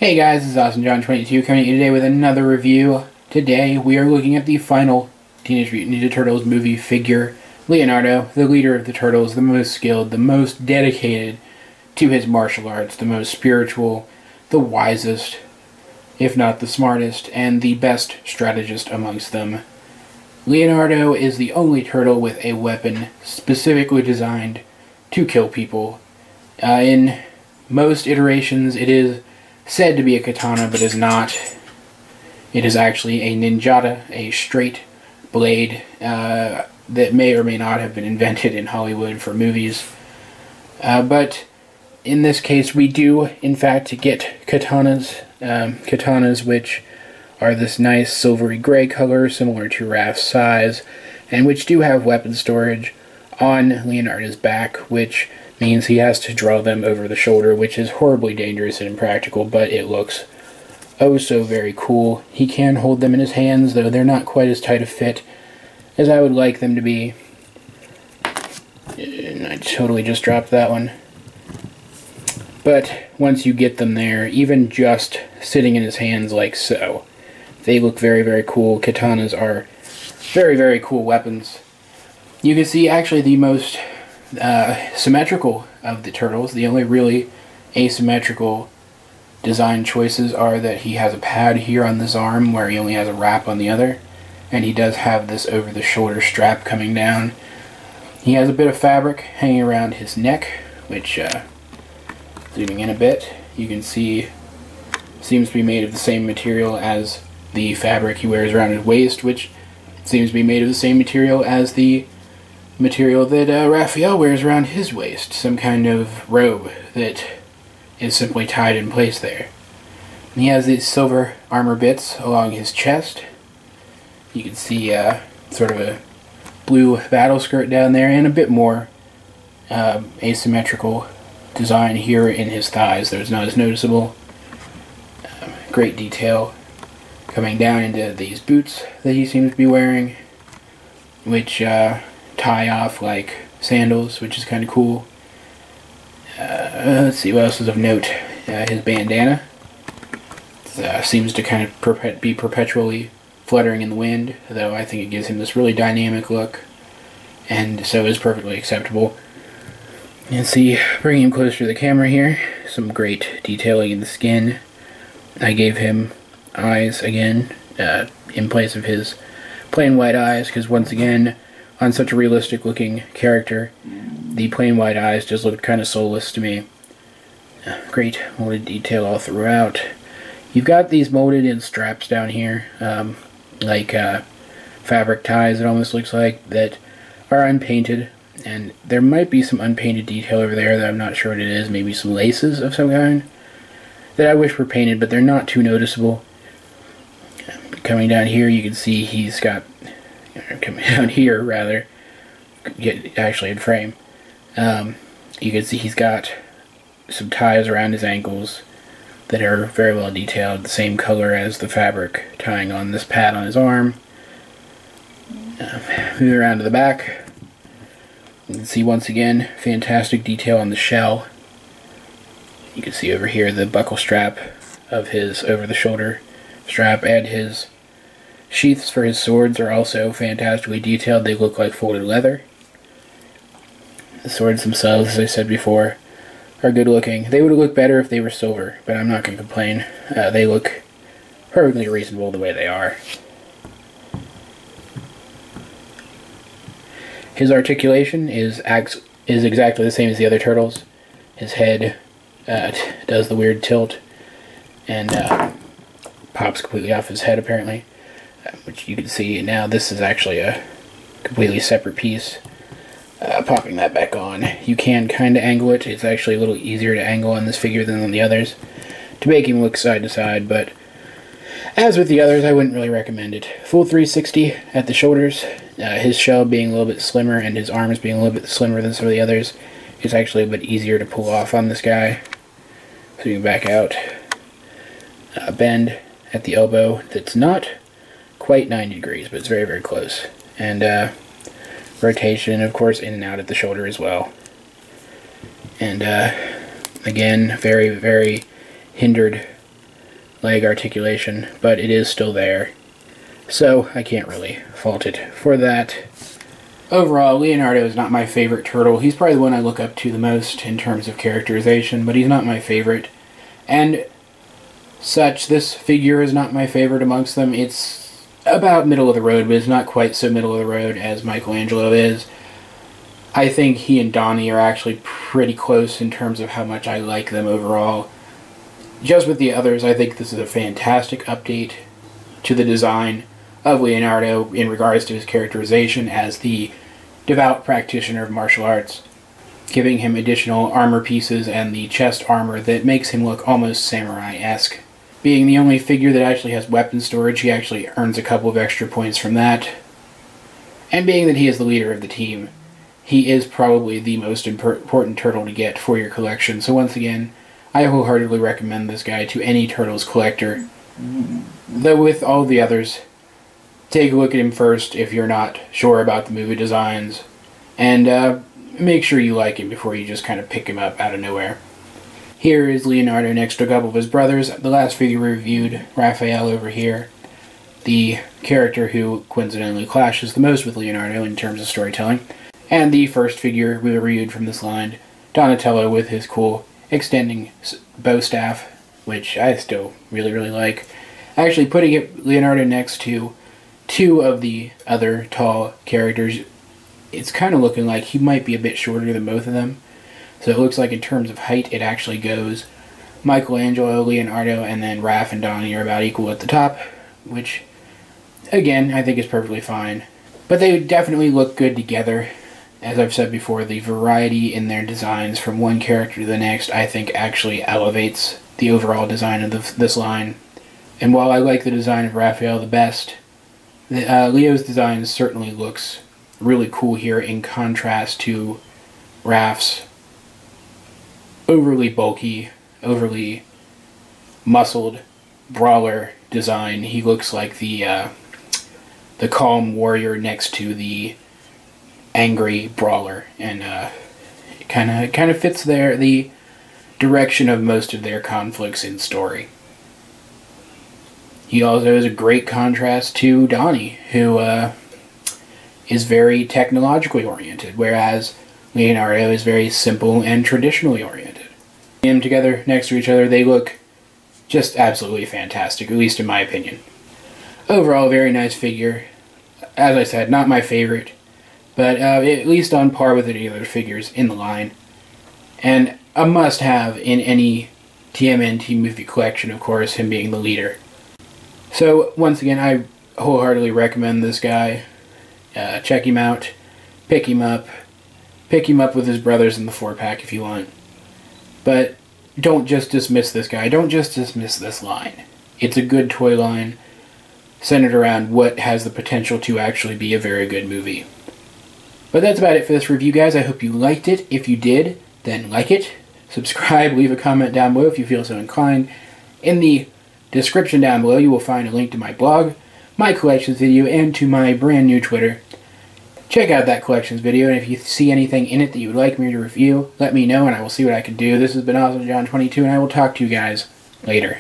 Hey guys, this is AwesomeJohn22 coming at you today with another review. Today we are looking at the final Teenage Mutant Ninja Turtles movie figure, Leonardo, the leader of the Turtles, the most skilled, the most dedicated to his martial arts, the most spiritual, the wisest, if not the smartest, and the best strategist amongst them. Leonardo is the only turtle with a weapon specifically designed to kill people. In most iterations it is said to be a katana, but is not. It is actually a ninjata, a straight blade that may or may not have been invented in Hollywood for movies. But in this case, we do, in fact, get katanas which are this nice silvery gray color, similar to Raph's size, and which do have weapon storage on Leonardo's back, which means he has to draw them over the shoulder, which is horribly dangerous and impractical, but it looks oh so very cool. He can hold them in his hands, though they're not quite as tight a fit as I would like them to be. And I totally just dropped that one. But once you get them there, even just sitting in his hands like so, they look very, very cool. Katanas are very, very cool weapons. You can see actually the most symmetrical of the turtles. The only really asymmetrical design choices are that he has a pad here on this arm where he only has a wrap on the other, and he does have this over the shoulder strap coming down. He has a bit of fabric hanging around his neck, which zooming in a bit, you can see seems to be made of the same material as the fabric he wears around his waist, which seems to be made of the same material as the material that Raphael wears around his waist, some kind of robe that is simply tied in place there. And he has these silver armor bits along his chest. You can see sort of a blue battle skirt down there, and a bit more asymmetrical design here in his thighs, though it's not as noticeable. Great detail coming down into these boots that he seems to be wearing, which tie off like sandals, which is kind of cool. Let's see what else is of note. His bandana seems to kind of be perpetually fluttering in the wind, though I think it gives him this really dynamic look, and so is perfectly acceptable. And see, bringing him closer to the camera here, some great detailing in the skin. I gave him eyes again in place of his plain white eyes, because once again, on such a realistic looking character, the plain white eyes just looked kind of soulless to me. Great molded detail all throughout. You've got these molded in straps down here, like fabric ties, it almost looks like, that are unpainted, and there might be some unpainted detail over there that I'm not sure what it is, maybe some laces of some kind that I wish were painted, but they're not too noticeable. Coming down here, you can see he's got, coming down here rather, actually in frame, you can see he's got some ties around his ankles that are very well detailed, the same color as the fabric tying on this pad on his arm. Moving around to the back, you can see once again fantastic detail on the shell. You can see over here the buckle strap of his over-the-shoulder strap, and his sheaths for his swords are also fantastically detailed. They look like folded leather. The swords themselves, as I said before, are good looking. They would look better if they were silver, but I'm not going to complain. They look perfectly reasonable the way they are. His articulation is exactly the same as the other turtles. His head does the weird tilt and pops completely off his head, apparently, which you can see now. This is actually a completely separate piece. Popping that back on, you can kind of angle it. It's actually a little easier to angle on this figure than on the others to make him look side to side, but as with the others, I wouldn't really recommend it. Full 360 at the shoulders. His shell being a little bit slimmer and his arms being a little bit slimmer than some of the others, it's actually a bit easier to pull off on this guy. So you can back out. Bend at the elbow that's not quite 90 degrees, but it's very, very close. And rotation, of course, in and out at the shoulder as well. And again, very, very hindered leg articulation, but it is still there. So I can't really fault it for that. Overall, Leonardo is not my favorite turtle. He's probably the one I look up to the most in terms of characterization, but he's not my favorite. And such, this figure is not my favorite amongst them. It's about middle of the road, but it's not quite so middle of the road as Michelangelo is. I think he and Donnie are actually pretty close in terms of how much I like them overall. Just with the others, I think this is a fantastic update to the design of Leonardo in regards to his characterization as the devout practitioner of martial arts, giving him additional armor pieces and the chest armor that makes him look almost samurai-esque. Being the only figure that actually has weapon storage, he actually earns a couple of extra points from that. And being that he is the leader of the team, he is probably the most important turtle to get for your collection. So once again, I wholeheartedly recommend this guy to any Turtles collector. Though with all the others, take a look at him first if you're not sure about the movie designs, and make sure you like him before you just kind of pick him up out of nowhere. Here is Leonardo next to a couple of his brothers. The last figure we reviewed, Raphael over here, the character who coincidentally clashes the most with Leonardo in terms of storytelling. And the first figure we reviewed from this line, Donatello with his cool extending bow staff, which I still really, really like. Actually, putting Leonardo next to two of the other tall characters, it's kind of looking like he might be a bit shorter than both of them. So it looks like in terms of height, it actually goes Michelangelo, Leonardo, and then Raph and Donnie are about equal at the top, which, again, I think is perfectly fine. But they definitely look good together. As I've said before, the variety in their designs from one character to the next, I think, actually elevates the overall design of this line. And while I like the design of Raphael the best, Leo's design certainly looks really cool here in contrast to Raph's overly bulky, overly muscled brawler design. He looks like the calm warrior next to the angry brawler, and it kind of fits the direction of most of their conflicts in story. He also is a great contrast to Donnie, who is very technologically oriented, whereas Leonardo is very simple and traditionally oriented. Them together next to each other, they look just absolutely fantastic, at least in my opinion. Overall, very nice figure. As I said, not my favorite, but at least on par with any other figures in the line. And a must-have in any TMNT movie collection, of course, him being the leader. So, once again, I wholeheartedly recommend this guy. Check him out, pick him up with his brothers in the 4-pack if you want. But don't just dismiss this guy, don't just dismiss this line. It's a good toy line centered around what has the potential to actually be a very good movie. But that's about it for this review, guys. I hope you liked it. If you did, then like it, subscribe, leave a comment down below if you feel so inclined. In the description down below, you will find a link to my blog, my collections video, and to my brand new Twitter. Check out that collections video, and if you see anything in it that you would like me to review, let me know and I will see what I can do. This has been AwesomeJohn22, and I will talk to you guys later.